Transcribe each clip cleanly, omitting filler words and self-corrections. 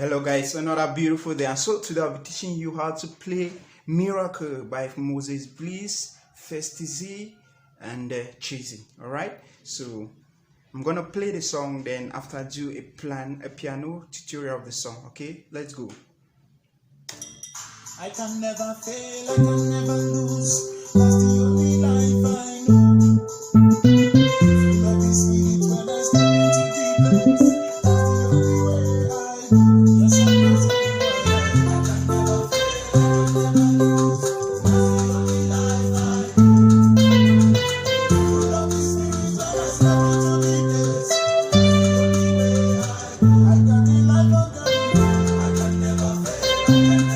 Hello guys, another beautiful day. And so today I'll be teaching you how to play Miracle by Moses Bliss, Festizie and Chizie. Alright, so I'm gonna play the song, then after I do a piano tutorial of the song. Okay, let's go. I can never fail, I can never lose. That's the only life I know. Let me see it when I step into the place. That's the only way I know. Yes, I'm I can never fail, I can never lose. That's the only life I know. Let me see it when I step into the place. That's the only way I know. I got the life of God. I can never fail, I can never lose.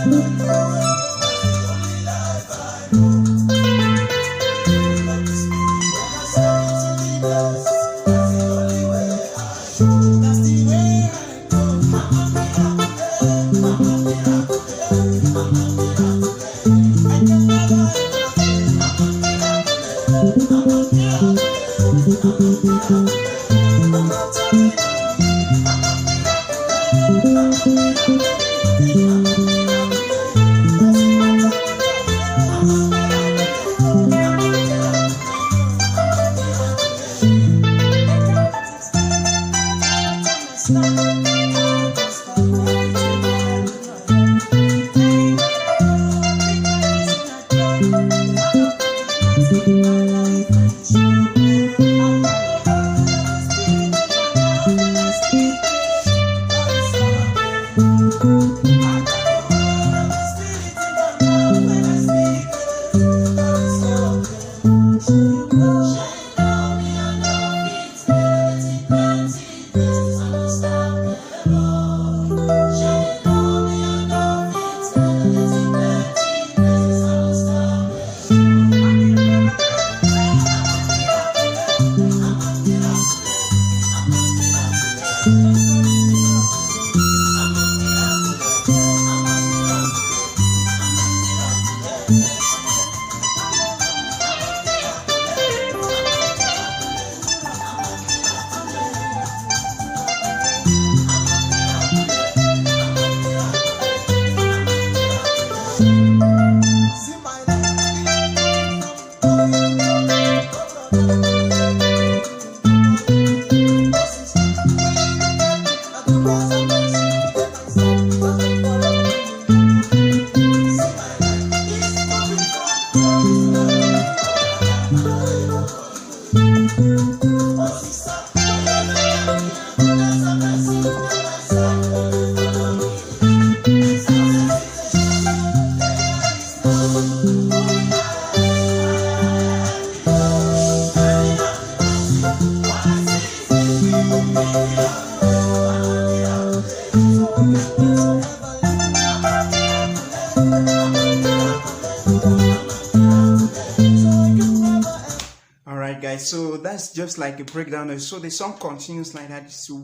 Alright guys, so that's just like a breakdown. So the song continues like that. So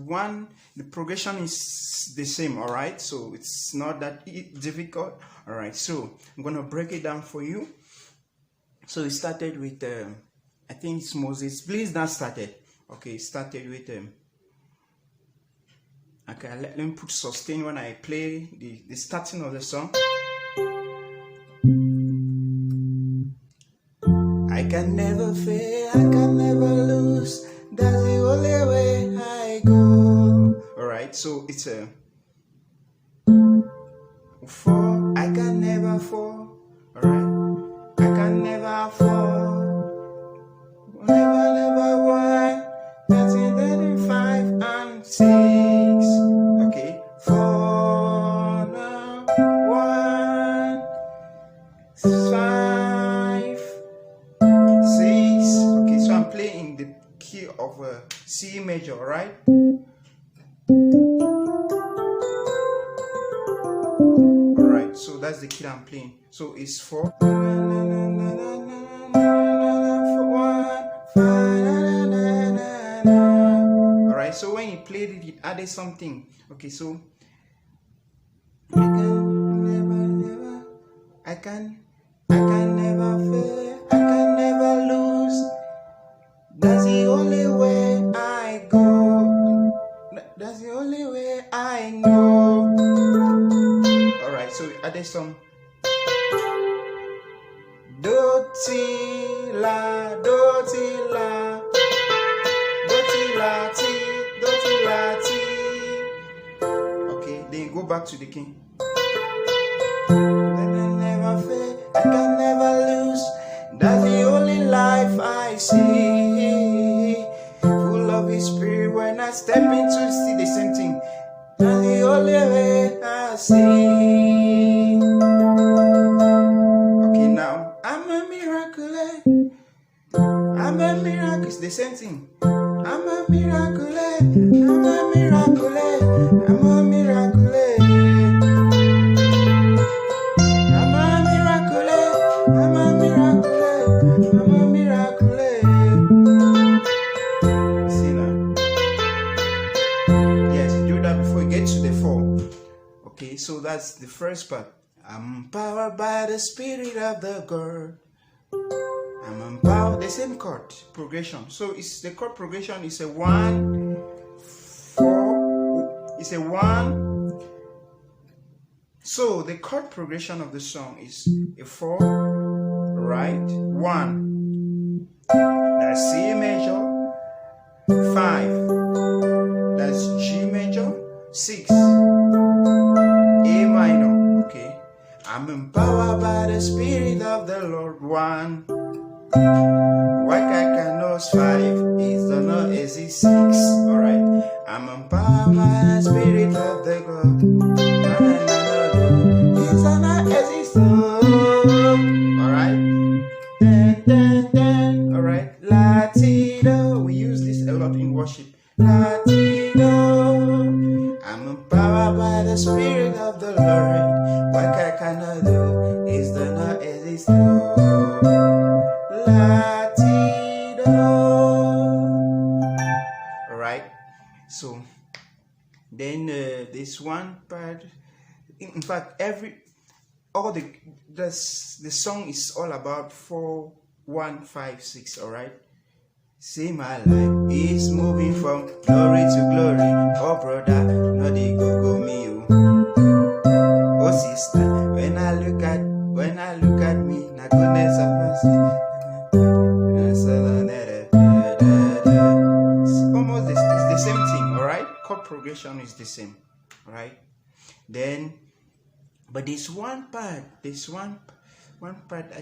the progression is the same. Alright, so it's not that difficult. Alright, so I'm gonna break it down for you. So it started with I think it's Moses Bliss that started. Okay, it started with okay, let me put sustain when I play the starting of the song. I can never fail, I can never lose. That's the only way I go. Alright, so it's a fall. I can never fall. Alright, I can never fall. Never one. That's in 35 and 6. Okay, 4 now. 1 5 6. Okay, so I'm playing the key of C major, right? Alright, so that's the key I'm playing. So it's 4. Alright, so when you played it, it added something. Okay, so I can never fail, I can never lose. That's the only way I go. That's the only way I know. added some do ti la ti. Okay, then you go back to the king. Then I never fail, I can never lose. That's the only life I see. Full of His Spirit when I step into, see the same thing. That's the only way I see. Okay, now I'm a miracle. I'm a miracle. It's the same thing. I'm a miracle. I'm a miracle. I'm a miracle. I'm a miracle. I'm a miracle. I'm a miracle. See now? Yes, you do that before you get to the 4. Okay, so that's the first part. I'm empowered by the Spirit of the God. I'm empowered. The same chord progression. So it's the chord progression is a 1, 4. It's a 1. So the chord progression of the song is a 4, right? 1. That's C major. 5. That's G major. 6. A minor. Okay. I'm empowered by the Spirit of the Lord. 1. Wakanos 5 is the note is 6. Alright. I'm empowered by the Spirit of the God. It's an alright. Then. Alright. Latino. We use this a lot in worship. Latino. I'm empowered by the Spirit of the Lord. What I cannot do is the not exist. Latino. Alright. So then this one part. In fact, the song is all about 4, 1, 5, 6. Alright. See, my life is moving from glory to glory. Oh brother, no they go me. Oh sister, when I look at me, na goodness of us. It's almost it's the same thing, alright? Chord progression is the same, right? Then, but this one part, I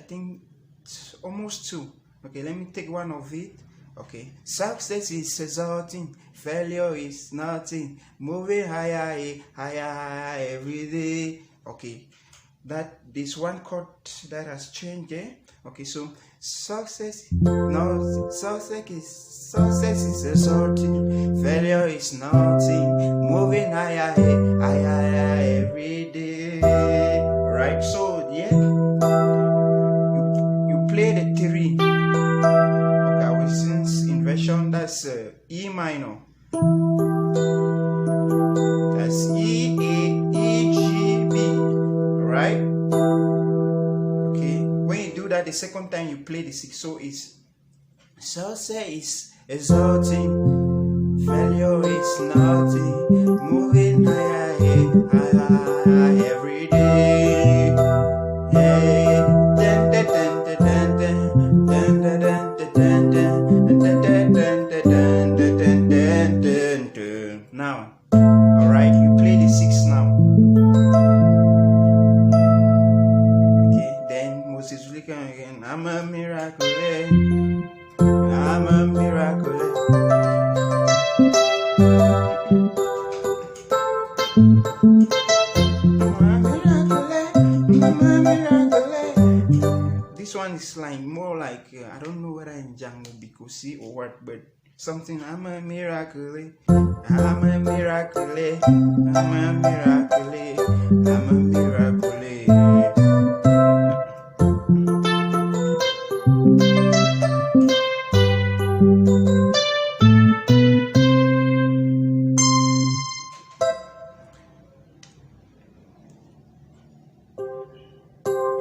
think it's almost 2. Okay, let me take one of it. Okay, success is exalting, failure is nothing, moving higher every day. Okay, that this one chord that has changed there. Okay, so success is exalting, failure is nothing, moving higher every day. Right, so yeah, you play the 3. That's E minor. That's E, A, E, G, B. Right? Okay. When you do that the second time, you play the 6. So it's success is exalting, failure is nothing, moving higher every day. Hey, now, alright, you play the 6 now. Okay, then Moses Bliss again. I'm a miracle. I'm a miracle. This one is like more like I don't know whether in jungle because or what, but something. I'm a miracle. I'm a miracle. I'm a miracle. I'm a miracle.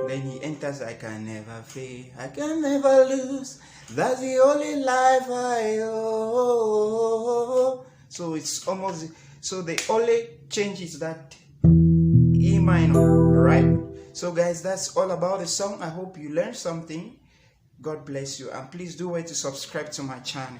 Then he enters, I can never fail, I can never lose. That's the only life I owe. So it's almost, so the only change is that E minor. Alright, so guys, that's all about the song. I hope you learned something. God bless you, and please do wait to subscribe to my channel.